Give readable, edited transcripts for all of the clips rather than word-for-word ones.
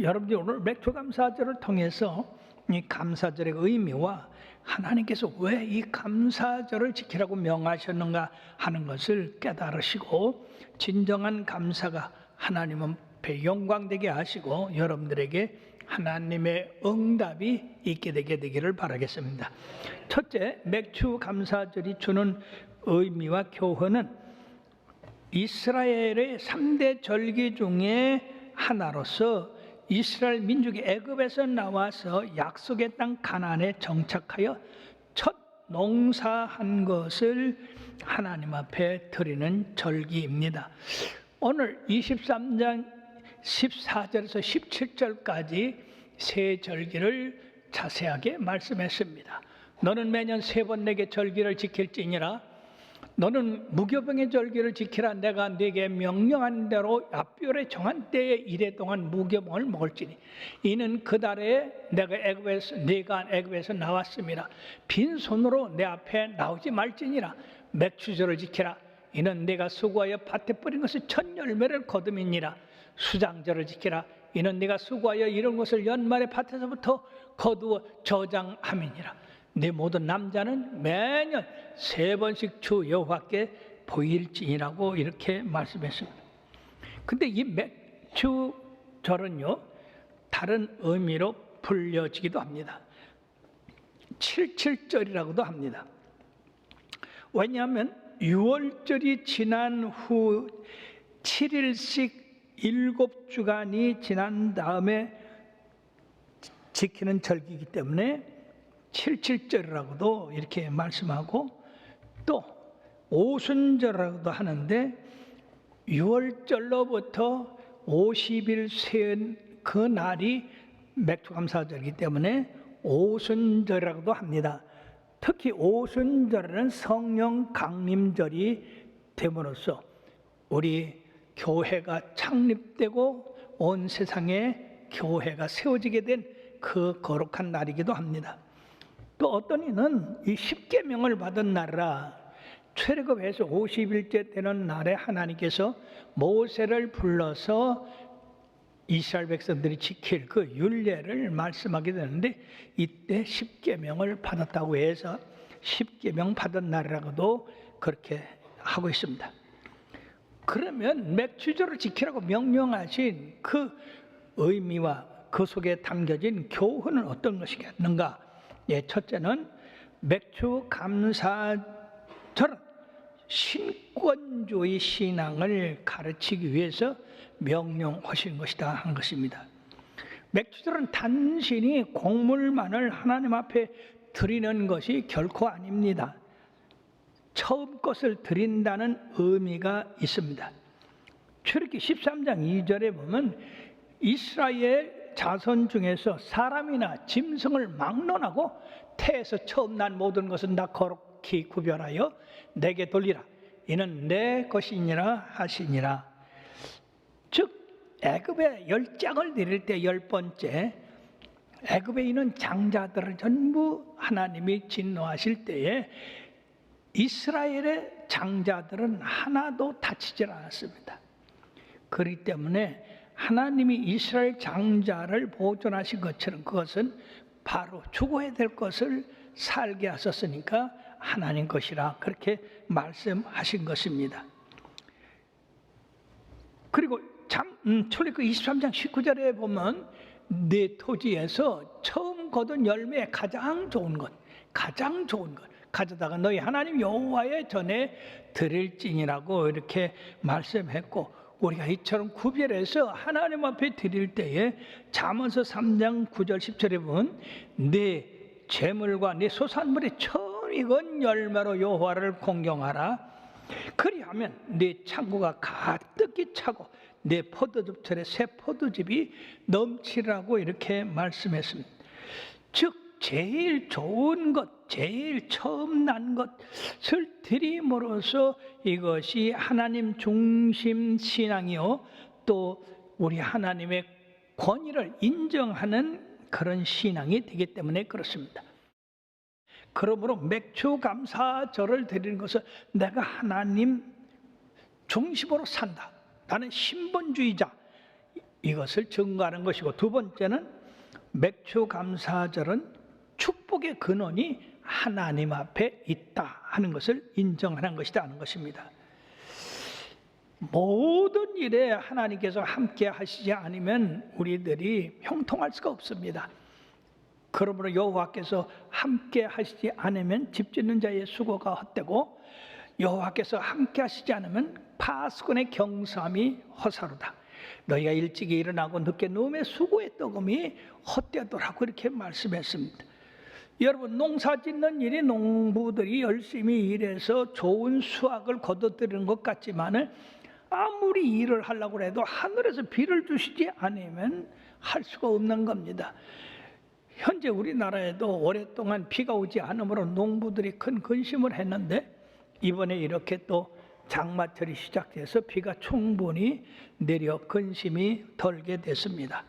여러분들이 오늘 맥주감사절을 통해서 이 감사절의 의미와 하나님께서 왜 이 감사절을 지키라고 명하셨는가 하는 것을 깨달으시고 진정한 감사가 하나님 앞에 영광되게 하시고 여러분들에게 하나님의 응답이 있게 되기를 바라겠습니다. 첫째, 맥주감사절이 주는 의미와 교훈은 이스라엘의 3대 절기 중에 하나로서 이스라엘 민족이 애굽에서 나와서 약속의 땅 가나안에 정착하여 첫 농사한 것을 하나님 앞에 드리는 절기입니다. 오늘 23장 14절에서 17절까지 세 절기를 자세하게 말씀했습니다. 너는 매년 3번 내게 절기를 지킬지니라. 너는 무교병의 절기를 지키라. 내가 네게 명령한 대로 앞별에 정한 때에 이래 동안 무교병을 먹을지니 이는 그 달에 네가 애굽에서 나왔음이라. 빈손으로 내 앞에 나오지 말지니라. 맥추절을 지키라. 이는 내가 수고하여 밭에 뿌린 것을 첫 열매를 거둠이니라. 수장절을 지키라. 이는 네가 수고하여 이런 것을 연말에 밭에서부터 거두어 저장함이니라. 네 모든 남자는 매년 3번씩 주 여호와께 보일지니라고 이렇게 말씀했습니다. 근데 이 맥주절은요 다른 의미로 불려지기도 합니다. 77절이라고도 합니다. 왜냐하면 6월절이 지난 후 7일씩 7주간이 지난 다음에 지키는 절기이기 때문에 77절이라고도 이렇게 말씀하고 또 오순절이라고도 하는데 6월절로부터 50일 세운 그 날이 맥주감사절이기 때문에 오순절이라고도 합니다. 특히 오순절은 성령 강림절이 됨으로써 우리 교회가 창립되고 온 세상에 교회가 세워지게 된 그 거룩한 날이기도 합니다. 또 어떤 이는 이 십계명을 받은 날이라 출애굽해서 50일째 되는 날에 하나님께서 모세를 불러서 이스라엘 백성들이 지킬 그 율례를 말씀하게 되는데 이때 십계명을 받았다고 해서 십계명 받은 날이라고도 그렇게 하고 있습니다. 그러면 맥주절을 지키라고 명령하신 그 의미와 그 속에 담겨진 교훈은 어떤 것이겠는가? 첫째는 맥주감사절은 신권주의 신앙을 가르치기 위해서 명령하신 것이다 하는 것입니다. 맥주절은 단순히 곡물만을 하나님 앞에 드리는 것이 결코 아닙니다. 처음 것을 드린다는 의미가 있습니다. 출애굽기 13장 2절에 보면 이스라엘 자손 중에서 사람이나 짐승을 막론하고 태에서 처음 난 모든 것은 다 거룩히 구별하여 내게 돌리라. 이는 내 것이니라 하시니라. 즉 애굽에 10장을 드릴 때 10번째 애굽에 있는 장자들을 전부 하나님이 진노하실 때에 이스라엘의 장자들은 하나도 다치질 않았습니다. 그렇기 때문에 하나님이 이스라엘 장자를 보존하신 것처럼 그것은 바로 죽어야 될 것을 살게 하셨으니까 하나님 것이라 그렇게 말씀하신 것입니다. 그리고 출애굽기 23장 19절에 보면 네 토지에서 처음 거둔 열매에 가장 좋은 것 가져다가 너희 하나님 여호와의 전에 드릴지니라고 이렇게 말씀했고 우리가 이처럼 구별해서 하나님 앞에 드릴 때에 잠언서 3장 9절 10절에 보면 네 재물과 네 소산물의 처음 익은 열매로 여호와를 공경하라. 그리하면 네 창고가 가득히 차고 내 포도즙철에 새 포도즙이 넘치라고 이렇게 말씀했습니다. 즉 제일 좋은 것, 제일 처음 난 것을 드림으로써 이것이 하나님 중심 신앙이요 또 우리 하나님의 권위를 인정하는 그런 신앙이 되기 때문에 그렇습니다. 그러므로 맥주감사절을 드리는 것은 내가 하나님 중심으로 산다. 나는 신본주의자. 이것을 증거하는 것이고, 두 번째는 맥주 감사절은 축복의 근원이 하나님 앞에 있다 하는 것을 인정하는 것이다 하는 것입니다. 모든 일에 하나님께서 함께 하시지 않으면 우리들이 형통할 수가 없습니다. 그러므로 여호와께서 함께 하시지 않으면 집짓는 자의 수고가 헛되고, 여호와께서 함께 하시지 않으면 파수꾼의 경삼이 허사로다. 너희가 일찍이 일어나고 늦게 누움에 수고의 떡음이 헛되더라고 이렇게 말씀했습니다. 여러분, 농사 짓는 일이 농부들이 열심히 일해서 좋은 수확을 거둬들이는 것 같지만 아무리 일을 하려고 해도 하늘에서 비를 주시지 않으면 할 수가 없는 겁니다. 현재 우리나라에도 오랫동안 비가 오지 않으므로 농부들이 큰 근심을 했는데, 이번에 이렇게 또 장마철이 시작돼서 비가 충분히 내려 근심이 덜게 됐습니다.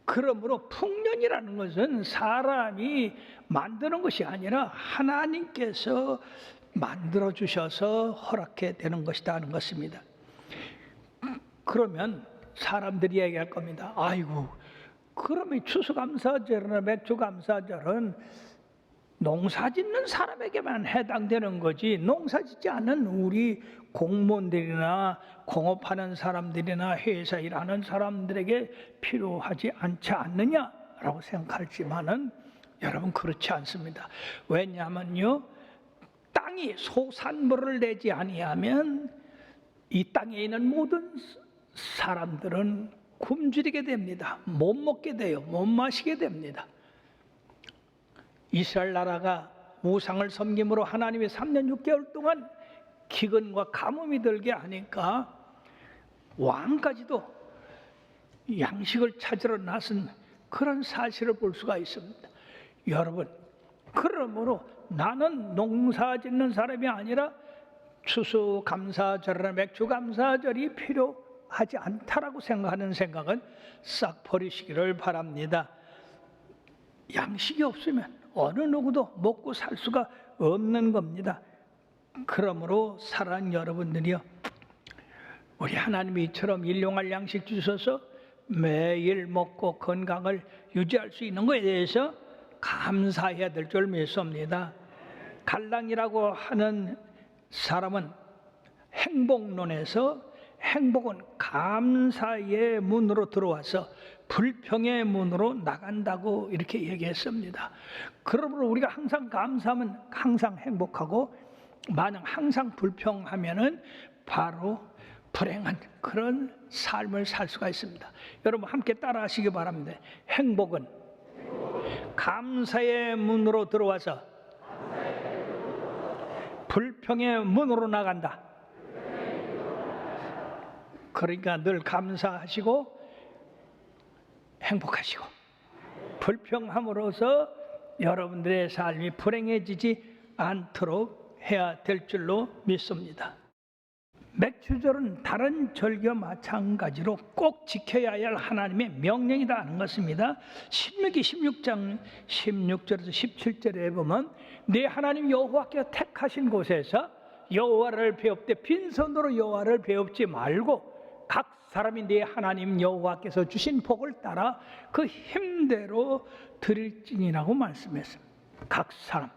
그러므로 풍년이라는 것은 사람이 만드는 것이 아니라 하나님께서 만들어 주셔서 허락해 되는 것이다 하는 것입니다. 그러면 사람들이 얘기할 겁니다. 아이고, 그러면 추수감사절이나 맥주감사절은 농사 짓는 사람에게만 해당되는 거지, 농사 짓지 않은 우리 공무원들이나 공업하는 사람들이나 회사 일하는 사람들에게 필요하지 않지 않느냐라고 생각하지만은 여러분, 그렇지 않습니다. 왜냐하면요, 땅이 소산물을 내지 아니하면 이 땅에 있는 모든 사람들은 굶주리게 됩니다. 못 먹게 돼요. 못 마시게 됩니다. 이스라엘 나라가 우상을 섬김으로 하나님이 3년 6개월 동안 기근과 가뭄이 들게 하니까 왕까지도 양식을 찾으러 나선 그런 사실을 볼 수가 있습니다. 여러분, 그러므로 나는 농사 짓는 사람이 아니라 추수감사절이나 맥주감사절이 필요하지 않다라고 생각하는 생각은 싹 버리시기를 바랍니다. 양식이 없으면 어느 누구도 먹고 살 수가 없는 겁니다. 그러므로 사랑하는 여러분들이요, 우리 하나님이 이처럼 일용할 양식 주셔서 매일 먹고 건강을 유지할 수 있는 것에 대해서 감사해야 될 줄 믿습니다. 갈랑이라고 하는 사람은 행복론에서 행복은 감사의 문으로 들어와서 불평의 문으로 나간다고 이렇게 얘기했습니다. 그러므로 우리가 항상 감사하면 항상 행복하고, 만약 항상 불평하면은 바로 불행한 그런 삶을 살 수가 있습니다. 여러분, 함께 따라 하시기 바랍니다. 행복은 감사의 문으로 들어와서 불평의 문으로 나간다. 그러니까 늘 감사하시고 행복하시고, 불평함으로써 여러분들의 삶이 불행해지지 않도록 해야 될 줄로 믿습니다. 맥주절은 다른 절기와 마찬가지로 꼭 지켜야 할 하나님의 명령이다 하는 것입니다. 신명기 16장 16절에서 17절에 보면, 네 하나님 여호와께서 택하신 곳에서 여호와를 배웁되 빈손으로 여호와를 배웁지 말고 각 사람이 네 하나님 여호와께서 주신 복을 따라 그 힘대로 드릴지니라고 말씀했습니다. 각 사람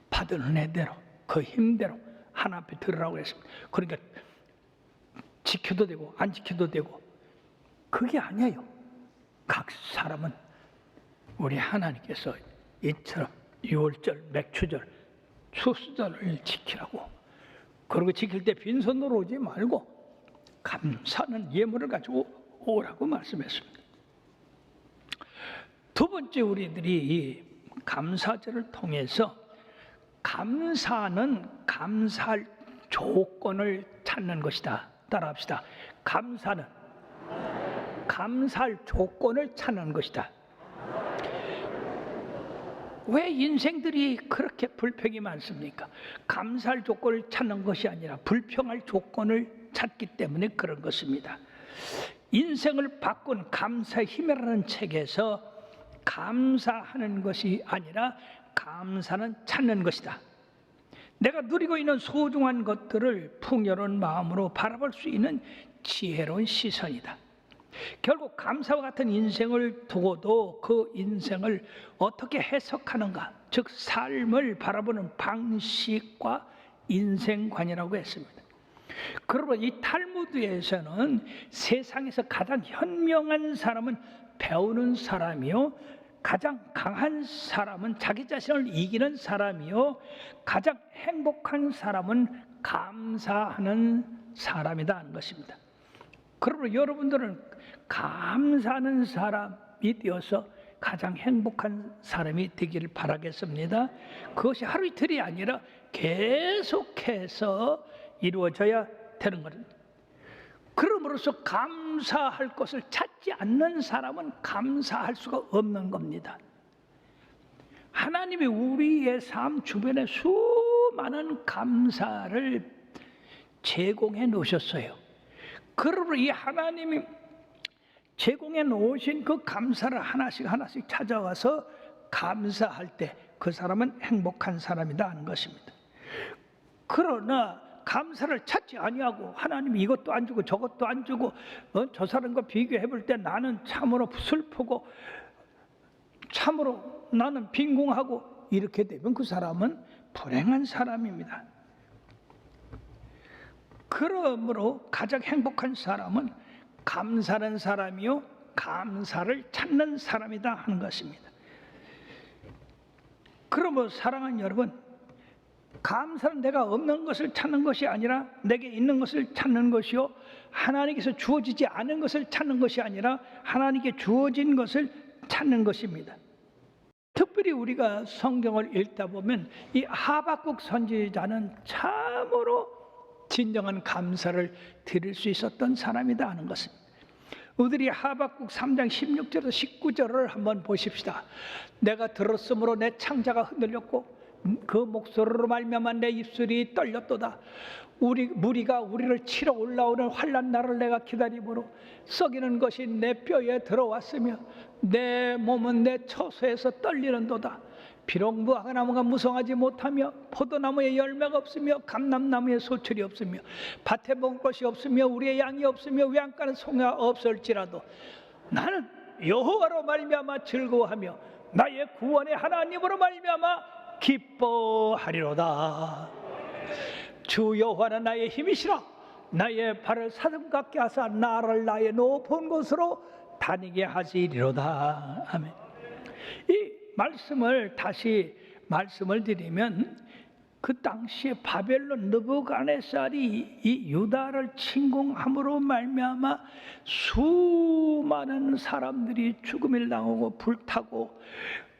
받은 은혜대로 그 힘대로 하나님 앞에 드리라고 했습니다. 그러니까 지켜도 되고 안 지켜도 되고 그게 아니에요. 각 사람은 우리 하나님께서 이처럼 유월절, 맥주절, 추수절을 지키라고, 그리고 지킬 때 빈손으로 오지 말고 감사는 예물을 가지고 오라고 말씀했습니다. 두 번째, 우리들이 이 감사절을 통해서 감사는 감사할 조건을 찾는 것이다. 따라합시다. 감사는 감사할 조건을 찾는 것이다. 왜 인생들이 그렇게 불평이 많습니까? 감사할 조건을 찾는 것이 아니라 불평할 조건을 찾기 때문에 그런 것입니다. 인생을 바꾼 감사의 힘이라는 책에서 감사하는 것이 아니라 감사는 찾는 것이다. 내가 누리고 있는 소중한 것들을 풍요로운 마음으로 바라볼 수 있는 지혜로운 시선이다. 결국 감사와 같은 인생을 두고도 그 인생을 어떻게 해석하는가, 즉 삶을 바라보는 방식과 인생관이라고 했습니다. 그러므로 이 탈무드에서는 세상에서 가장 현명한 사람은 배우는 사람이요, 가장 강한 사람은 자기 자신을 이기는 사람이요, 가장 행복한 사람은 감사하는 사람이다 하는 것입니다. 그러므로 여러분들은 감사하는 사람이 되어서 가장 행복한 사람이 되기를 바라겠습니다. 그것이 하루 이틀이 아니라 계속해서 이루어져야 되는 것입니다. 그러므로서 감사할 것을 찾지 않는 사람은 감사할 수가 없는 겁니다. 하나님이 우리의 삶 주변에 수많은 감사를 제공해 놓으셨어요. 그러므로 이 하나님이 제공해 놓으신 그 감사를 하나씩 찾아와서 감사할 때 그 사람은 행복한 사람이다 하는 것입니다. 그러나 감사를 찾지 아니하고 하나님이 이것도 안 주고 저것도 안 주고 저 사람과 비교해 볼 때 나는 참으로 슬프고 참으로 나는 빈궁하고 이렇게 되면 그 사람은 불행한 사람입니다. 그러므로 가장 행복한 사람은 감사하는 사람이요, 감사를 찾는 사람이다 하는 것입니다. 그러므로 사랑하는 여러분, 감사는 내가 없는 것을 찾는 것이 아니라 내게 있는 것을 찾는 것이요, 하나님께서 주어지지 않은 것을 찾는 것이 아니라 하나님께 주어진 것을 찾는 것입니다. 특별히 우리가 성경을 읽다 보면 이 하박국 선지자는 참으로 진정한 감사를 드릴 수 있었던 사람이다 하는 것입니다. 우리들이 하박국 3장 16절에서 19절을 한번 보십시다. 내가 들었으므로 내 창자가 흔들렸고 그 목소리로 말미암아 내 입술이 떨렸도다. 무리가 우리를 치러 올라오는 환난 날을 내가 기다림으로 썩이는 것이 내 뼈에 들어왔으며 내 몸은 내 처소에서 떨리는도다. 비록 무화과나무가 무성하지 못하며 포도나무에 열매가 없으며 감람나무에 소출이 없으며 밭에 먹을 것이 없으며 우리의 양이 없으며 외양간에 소가 없을지라도 나는 여호와로 말미암아 즐거워하며 나의 구원의 하나님으로 말미암아 기뻐하리로다. 주 여호와는 나의 힘이시라. 나의 발을 사슴 같게 하사 나를 나의 높은 곳으로 다니게 하시리로다. 아멘. 이 말씀을 다시 말씀을 드리면 그 당시에 바벨론 느부갓네살이 이 유다를 침공함으로 말미암아 수많은 사람들이 죽음을 당하고 불타고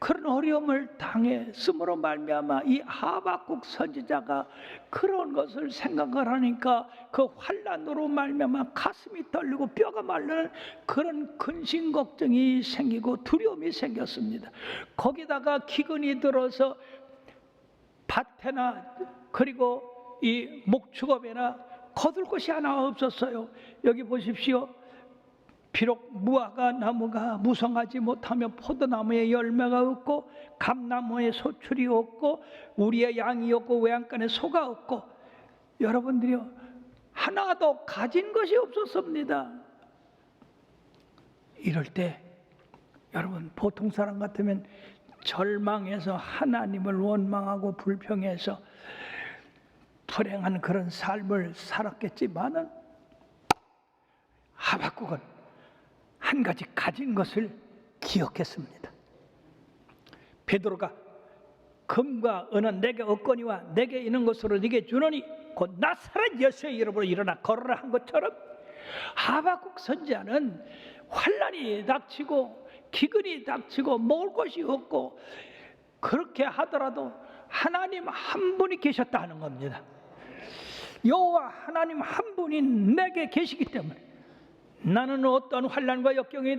그런 어려움을 당했음으로 말미암아 이 하박국 선지자가 그런 것을 생각을 하니까 그 환난으로 말미암아 가슴이 떨리고 뼈가 마르는 그런 근심 걱정이 생기고 두려움이 생겼습니다. 거기다가 기근이 들어서 밭에나 그리고 이 목축업에나 거둘 것이 하나 없었어요. 여기 보십시오. 비록 무화과 나무가 무성하지 못하며 포도나무에 열매가 없고 감나무에 소출이 없고 우리의 양이 없고 외양간에 소가 없고 여러분들이요 하나도 가진 것이 없었습니다. 이럴 때 여러분 보통 사람 같으면 절망해서 하나님을 원망하고 불평해서 불행한 그런 삶을 살았겠지만은 하박국은 한 가지 가진 것을 기억했습니다. 베드로가 금과 은은 내게 없거니와 내게 있는 것으로 네게 주노니 곧 나사렛 예수의 이름으로 일어나 걸으라 한 것처럼 하박국 선지자는 환난이 닥치고 기근이 닥치고 먹을 것이 없고 그렇게 하더라도 하나님 한 분이 계셨다 하는 겁니다. 여호와 하나님 한 분이 내게 계시기 때문에 나는 어떤 환난과 역경이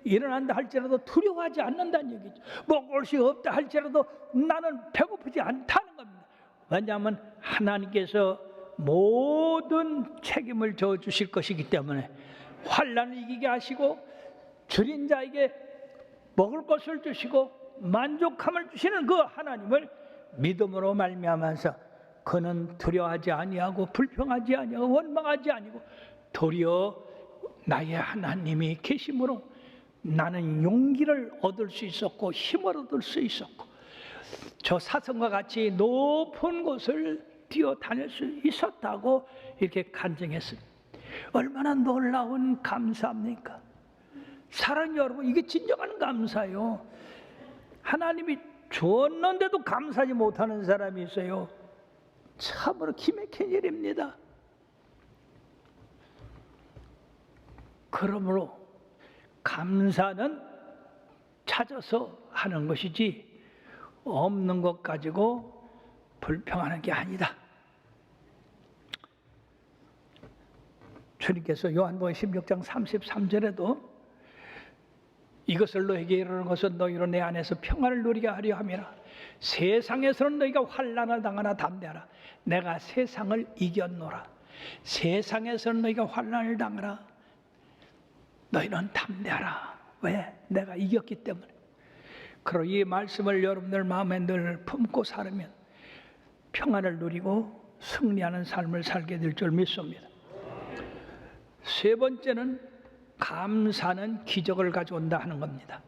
일어난다 할지라도 두려워하지 않는다는 얘기죠. 먹을 것이 없다 할지라도 나는 배고프지 않다는 겁니다. 왜냐하면 하나님께서 모든 책임을 져 주실 것이기 때문에 환난을 이기게 하시고 줄인 자에게 먹을 것을 주시고 만족함을 주시는 그 하나님을 믿음으로 말미암아서 그는 두려워하지 아니하고 불평하지 아니하고 원망하지 아니고 도리어 나의 하나님이 계심으로 나는 용기를 얻을 수 있었고 힘을 얻을 수 있었고 저 사슴과 같이 높은 곳을 뛰어다닐 수 있었다고 이렇게 간증했습니다. 얼마나 놀라운 감사합니까? 사랑하는 여러분, 이게 진정한 감사요. 하나님이 줬는데도 감사하지 못하는 사람이 있어요. 참으로 기막힌 일입니다. 그러므로 감사는 찾아서 하는 것이지 없는 것 가지고 불평하는 게 아니다. 주님께서 요한복음 16장 33절에도 이것을 너에게 이르는 것은 너희로 내 안에서 평안을 누리게 하려 함이라. 세상에서는 너희가 환난을 당하나 담대하라. 내가 세상을 이겼노라. 세상에서는 너희가 환난을 당하라. 너희는 담대하라. 왜? 내가 이겼기 때문에. 그리고 이 말씀을 여러분들 마음에 늘 품고 살으면 평안을 누리고 승리하는 삶을 살게 될 줄 믿습니다. 세 번째는 감사는 기적을 가져온다 하는 겁니다.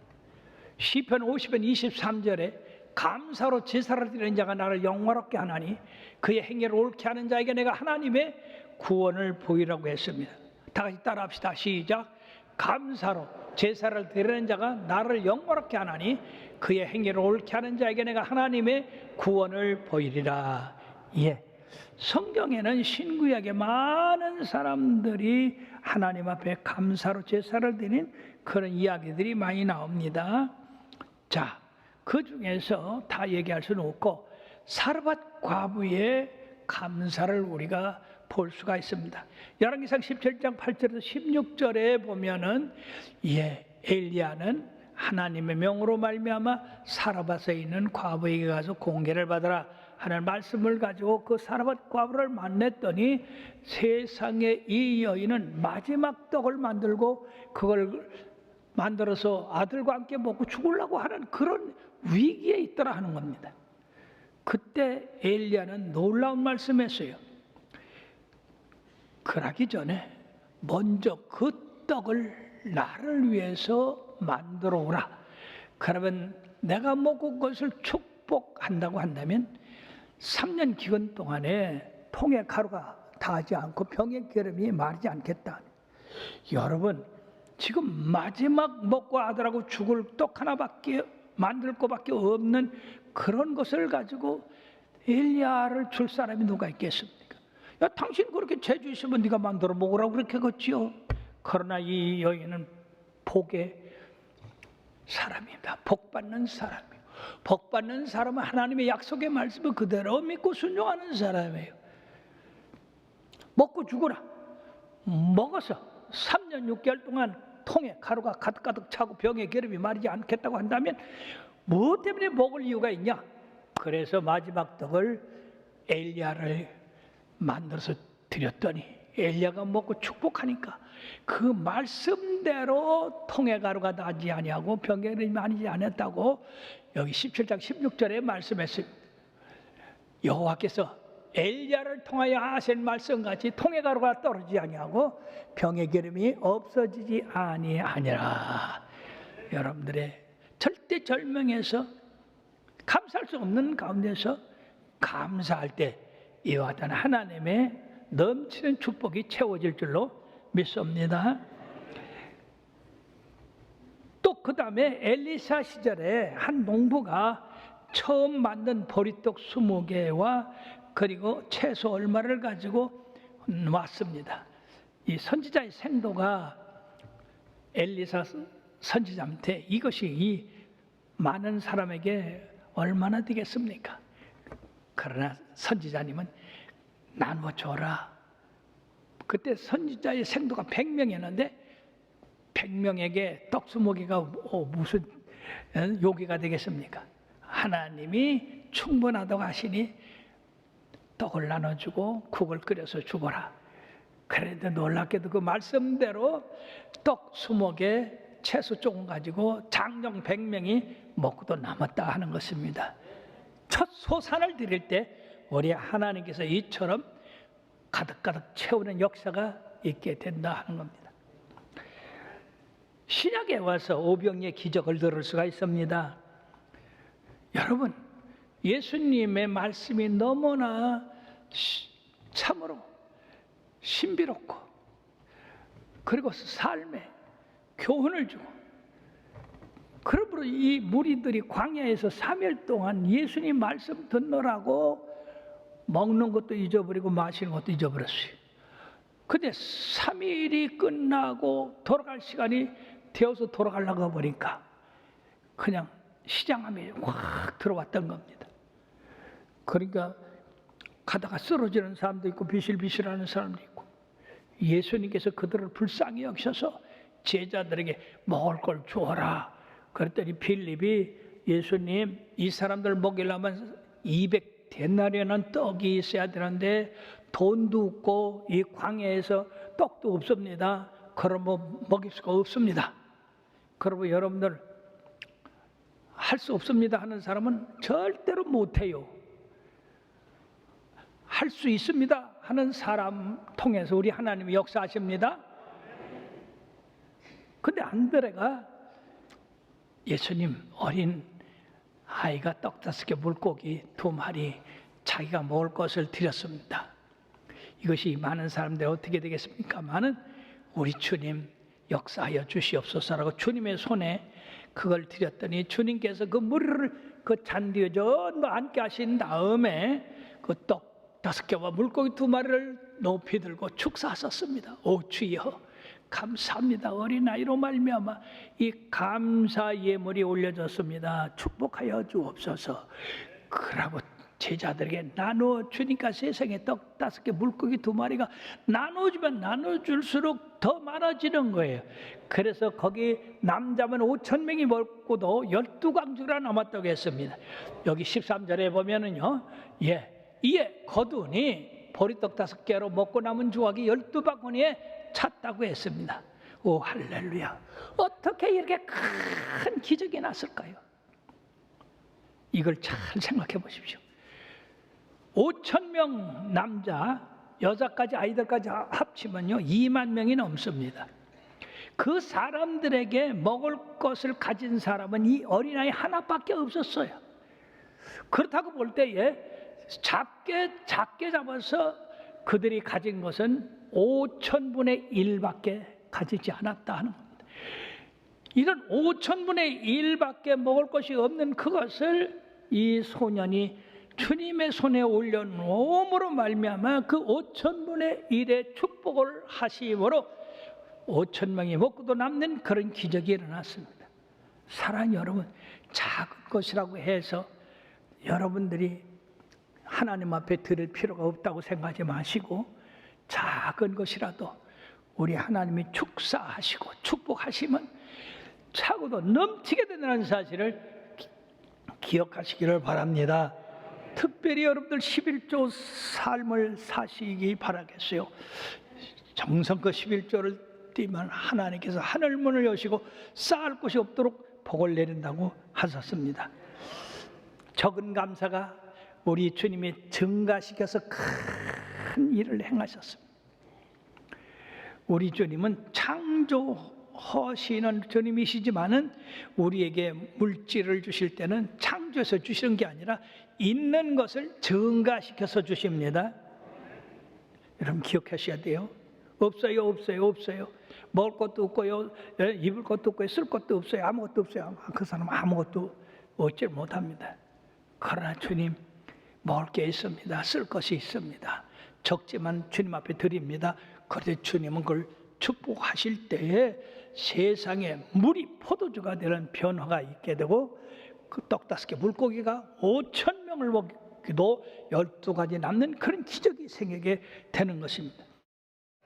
시편 50편 23절에 감사로 제사를 드리는 자가 나를 영화롭게 하나니 그의 행위를 옳게 하는 자에게 내가 하나님의 구원을 보이라고 했습니다. 다 같이 따라합시다. 시작. 감사로 제사를 드리는 자가 나를 영화롭게 하나니 그의 행위를 옳게 하는 자에게 내가 하나님의 구원을 보이리라. 예. 성경에는 신구약에 많은 사람들이 하나님 앞에 감사로 제사를 드리는 그런 이야기들이 많이 나옵니다. 자, 그 중에서 다 얘기할 수는 없고 사르밧 과부의 감사를 우리가 볼 수가 있습니다. 열왕기상 17장 8절에서 16절에 보면은 엘리야는 하나님의 명으로 말미암아 사르밧에 있는 과부에게 가서 공개를 받으라 하는 말씀을 가지고 그 사르밧 과부를 만났더니 세상에 이 여인은 마지막 떡을 만들고 그걸 만들어서 아들과 함께 먹고 죽으려고 하는 그런 위기에 있더라 하는 겁니다. 그때 엘리야는 놀라운 말씀했어요. 그러기 전에 먼저 그 떡을 나를 위해서 만들어 오라. 그러면 내가 먹고 그것을 축복한다고 한다면 3년 기간 동안에 통에 가루가 닿지 않고 병의 기름이 마르지 않겠다. 여러분, 지금 마지막 먹고 아들하고 죽을 떡 하나밖에 만들 것밖에 없는 그런 것을 가지고 엘리야를 줄 사람이 누가 있겠습니까? 야, 당신 그렇게 재주 있으면 네가 만들어 먹으라고 그렇게 했지요. 그러나 이 여인은 복의 사람입니다. 복 받는 사람이에요. 복 받는 사람은 하나님의 약속의 말씀을 그대로 믿고 순종하는 사람이에요. 먹고 죽어라. 먹어서 3년 6개월 동안 통에 가루가 가득가득 차고 병에 기름이 마르지 않겠다고 한다면 무엇 때문에 먹을 이유가 있냐? 그래서 마지막 떡을 엘리야를 만들어서 드렸더니 엘리야가 먹고 축복하니까 그 말씀대로 통에 가루가 나지 아니하고 병에 기름이 마르지 않았다고 여기 17장 16절에 말씀했습니다. 여호와께서 엘리야를 통하여 하신 말씀같이 통에 가루가 떨어지지 아니하고 병의 기름이 없어지지 아니하니라. 여러분들의 절대절명에서 감사할 수 없는 가운데서 감사할 때 이와 같은 하나님의 넘치는 축복이 채워질 줄로 믿습니다. 또 그 다음에 엘리사 시절에 한 농부가 처음 만든 보리떡 20개와 그리고 채소 얼마를 가지고 왔습니다. 이 선지자의 생도가 엘리사 선지자한테 이것이 이 많은 사람에게 얼마나 되겠습니까? 그러나 선지자님은 나누어 줘라. 그때 선지자의 생도가 100명이었는데 100명에게 떡 20개가 무슨 요기가 되겠습니까? 하나님이 충분하다고 하시니 떡을 나눠주고 국을 끓여서 주거라. 그런데 놀랍게도 그 말씀대로 떡 20개, 채소 조금 가지고 장정 100명이 먹고도 남았다 하는 것입니다. 첫 소산을 드릴 때 우리 하나님께서 이처럼 가득가득 채우는 역사가 있게 된다 하는 겁니다. 신약에 와서 오병이의 기적을 들을 수가 있습니다. 여러분, 예수님의 말씀이 너무나 참으로 신비롭고, 그리고 삶에 교훈을 주고, 그러므로 이 무리들이 광야에서 3일 동안 예수님 말씀 듣느라고 먹는 것도 잊어버리고 마시는 것도 잊어버렸어요. 근데 3일이 끝나고 돌아갈 시간이 되어서 돌아가려고 보니까 그냥 시장함에 확 들어왔던 겁니다. 그러니까 가다가 쓰러지는 사람도 있고 비실비실하는 사람도 있고, 예수님께서 그들을 불쌍히 여기셔서 제자들에게 먹을 걸 주어라. 그랬더니 빌립이 예수님, 이 사람들 먹이려면 200데나리온은 떡이 있어야 되는데 돈도 없고 이 광야에서 떡도 없습니다. 그러면 먹일 수가 없습니다. 그러면 여러분들 할 수 없습니다 하는 사람은 절대로 못해요. 할 수 있습니다 하는 사람 통해서 우리 하나님이 역사하십니다. 근데 안드레가 예수님, 어린 아이가 떡 5개, 물고기 2마리 자기가 먹을 것을 드렸습니다. 이것이 많은 사람들이 어떻게 되겠습니까? 많은 우리 주님 역사하여 주시옵소서라고 주님의 손에 그걸 드렸더니 주님께서 그 무리를 그 잔디에 전부 앉게 하신 다음에 그 떡 5개와 물고기 2마리를 높이 들고 축사하셨습니다. 오 주여, 감사합니다. 어린아이로 말미암아 이 감사 예물이 올려졌습니다. 축복하여 주옵소서. 그러고 제자들에게 나누어 주니까 세상에 떡 5개, 물고기 2마리가 나눠주면 나눠줄수록 더 많아지는 거예요. 그래서 거기 남자만 5,000명이 먹고도 12강주가 남았다고 했습니다. 여기 13절에 보면은요, 이에 거두니 보리떡 5개로 먹고 남은 조각이 12바구니에 찼다고 했습니다. 오 할렐루야. 어떻게 이렇게 큰 기적이 났을까요? 이걸 잘 생각해 보십시오. 5,000명 남자, 여자까지 아이들까지 합치면요 2만 명이 넘습니다. 그 사람들에게 먹을 것을 가진 사람은 이 어린아이 하나밖에 없었어요. 그렇다고 볼 때에 작게 잡아서 그들이 가진 것은 5,000분의 1밖에 가지지 않았다 하는 겁니다. 이런 5,000분의 1밖에 먹을 것이 없는 그것을 이 소년이 주님의 손에 올려놓음으로 말미암아 그 5,000분의 1의 축복을 하심으로 5,000명이 먹고도 남는 그런 기적이 일어났습니다. 사랑하는 여러분, 작은 것이라고 해서 여러분들이 하나님 앞에 드릴 필요가 없다고 생각하지 마시고, 작은 것이라도 우리 하나님이 축사하시고 축복하시면 차고도 넘치게 된다는 사실을 기억하시기를 바랍니다. 특별히 여러분들 11조 삶을 사시기 바라겠어요. 정성껏 11조를 띄면 하나님께서 하늘문을 여시고 쌓을 곳이 없도록 복을 내린다고 하셨습니다. 적은 감사가 우리 주님이 증가시켜서 큰 일을 행하셨습니다. 우리 주님은 창조하시는 주님이시지만은 우리에게 물질을 주실 때는 창조해서 주시는 게 아니라 있는 것을 증가시켜서 주십니다. 여러분 기억하셔야 돼요. 없어요. 먹을 것도 없고요, 입을 것도 없고요, 쓸 것도 없어요. 아무것도 없어요. 그 사람은 아무것도 얻지 못합니다. 그러나 주님 먹을 게 있습니다. 쓸 것이 있습니다. 적지만 주님 앞에 드립니다. 그런데 주님은 그걸 축복하실 때에 세상에 물이 포도주가 되는 변화가 있게 되고, 그 떡 5개 물고기가 5,000명을 먹기도 12가지 남는 그런 기적이 생기게 되는 것입니다.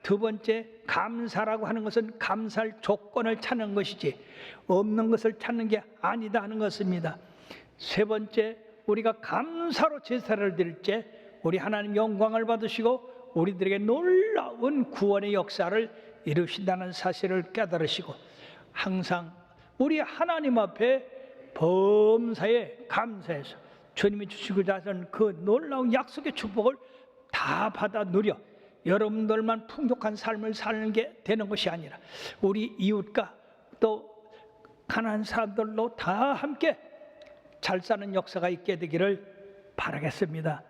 두 번째, 감사라고 하는 것은 감사할 조건을 찾는 것이지 없는 것을 찾는 게 아니다 하는 것입니다. 세 번째, 우리가 감사로 제사를 드릴 때 우리 하나님 영광을 받으시고 우리들에게 놀라운 구원의 역사를 이루신다는 사실을 깨달으시고, 항상 우리 하나님 앞에 범사에 감사해서 주님이 주시고자 하는 그 놀라운 약속의 축복을 다 받아 누려 여러분들만 풍족한 삶을 사는 게 되는 것이 아니라 우리 이웃과 또 가난한 사람들로 다 함께 잘 사는 역사가 있게 되기를 바라겠습니다.